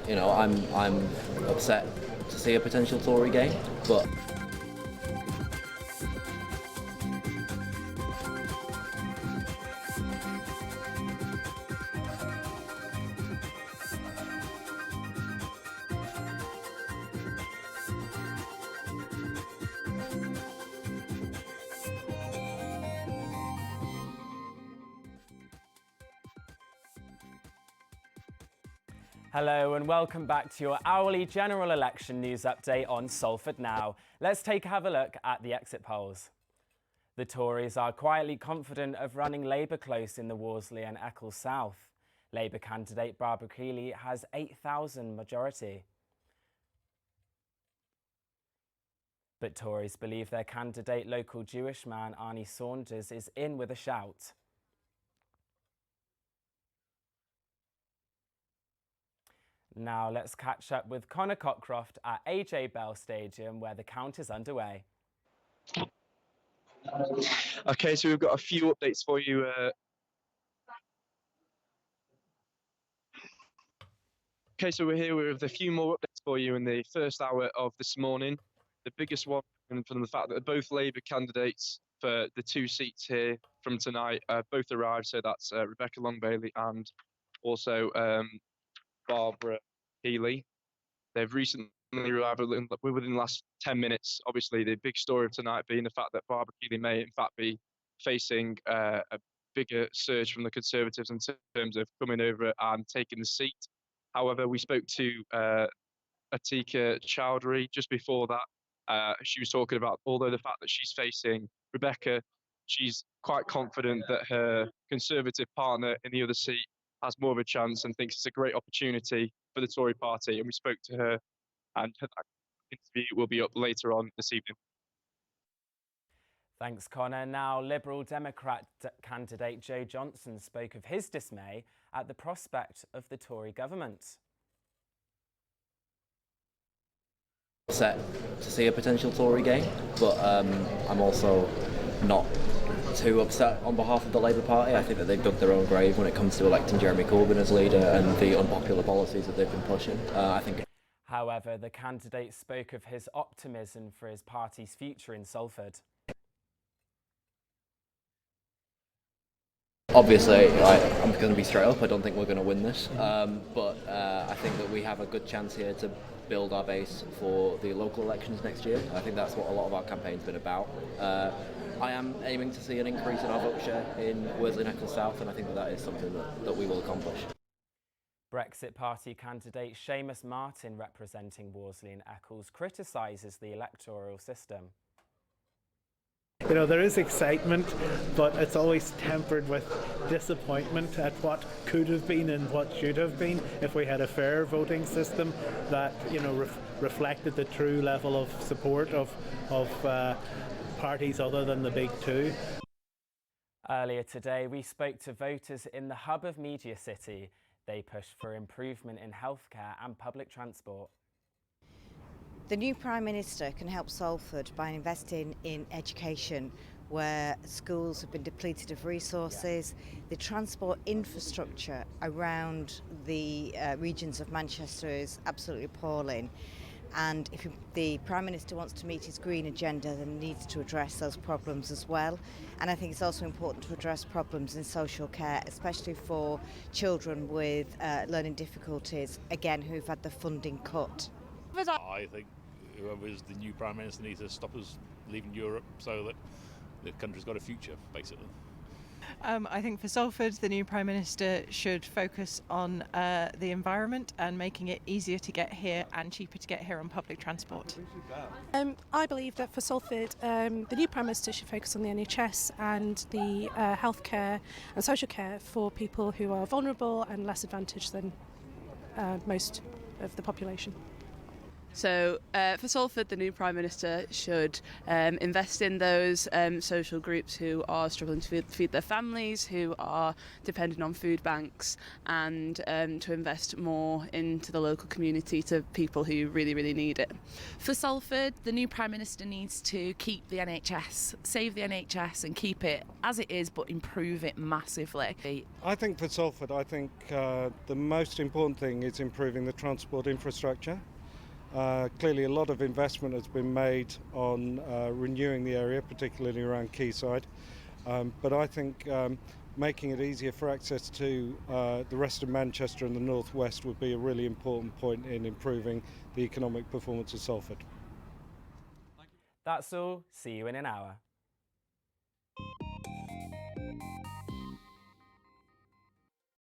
You know, I'm upset to see a potential Tory gain, but Hello and welcome back to your hourly general election news update on Salford Now. Let's have a look at the exit polls. The Tories are quietly confident of running Labour close in the Worsley and Eccles South. Labour candidate Barbara Keeley has 8,000 majority. But Tories believe their candidate, local Jewish man Arnie Saunders, is in with a shout. Now let's catch up with Conor Cockcroft at AJ Bell Stadium, where the count is underway. Okay, so we've got a few updates for you. Okay, so we're here with a few more updates for you in the first hour of this morning. The biggest one from the fact that both Labour candidates for the two seats here from tonight both arrived. So that's Rebecca Long-Bailey and also Barbara Healy. They've recently arrived within the last 10 minutes. Obviously, the big story of tonight being the fact that Barbara Keeley may, in fact, be facing a bigger surge from the Conservatives in terms of coming over and taking the seat. However, we spoke to Atika Chowdhury just before that. She was talking about, although the fact that she's facing Rebecca, she's quite confident that her Conservative partner in the other seat has more of a chance and thinks it's a great opportunity for the Tory party. And we spoke to her, and her interview will be up later on this evening. Thanks, Conor. Now, Liberal Democrat candidate Joe Johnson spoke of his dismay at the prospect of the Tory government. upset to see a potential Tory gain, but I'm also not too upset on behalf of the Labour Party. I think that they've dug their own grave when it comes to electing Jeremy Corbyn as leader and the unpopular policies that they've been pushing. However, the candidate spoke of his optimism for his party's future in Salford. Obviously, I'm going to be straight up. I don't think we're going to win this, but I think that we have a good chance here to build our base for the local elections next year. I think that's what a lot of our campaign's been about. I am aiming to see an increase in our vote share in Worsley and Eccles South, and I think that is something that we will accomplish. Brexit Party candidate Seamus Martin, representing Worsley and Eccles, criticises the electoral system. You know, there is excitement, but it's always tempered with disappointment at what could have been and what should have been if we had a fair voting system that, you know, reflected the true level of support of parties other than the big two. Earlier today, we spoke to voters in the hub of Media City. They pushed for improvement in healthcare and public transport. The new Prime Minister can help Salford by investing in education, where schools have been depleted of resources. The transport infrastructure around the regions of Manchester is absolutely appalling. And if the Prime Minister wants to meet his green agenda, then he needs to address those problems as well. And I think it's also important to address problems in social care, especially for children with learning difficulties, again, who've had the funding cut. I think whoever's the new Prime Minister needs to stop us leaving Europe so that the country's got a future, basically. I think for Salford, the new Prime Minister should focus on the environment and making it easier to get here and cheaper to get here on public transport. I believe that for Salford, the new Prime Minister should focus on the NHS and the healthcare and social care for people who are vulnerable and less advantaged than most of the population. So for Salford, the new Prime Minister should invest in those social groups who are struggling to feed their families, who are dependent on food banks, and to invest more into the local community to people who really, really need it. For Salford, the new Prime Minister needs to keep the NHS, save the NHS and keep it as it is but improve it massively. I think for Salford, the most important thing is improving the transport infrastructure. Clearly a lot of investment has been made on renewing the area, particularly around Quayside, but I think making it easier for access to the rest of Manchester and the northwest would be a really important point in improving the economic performance of Salford. That's all. See you in an hour.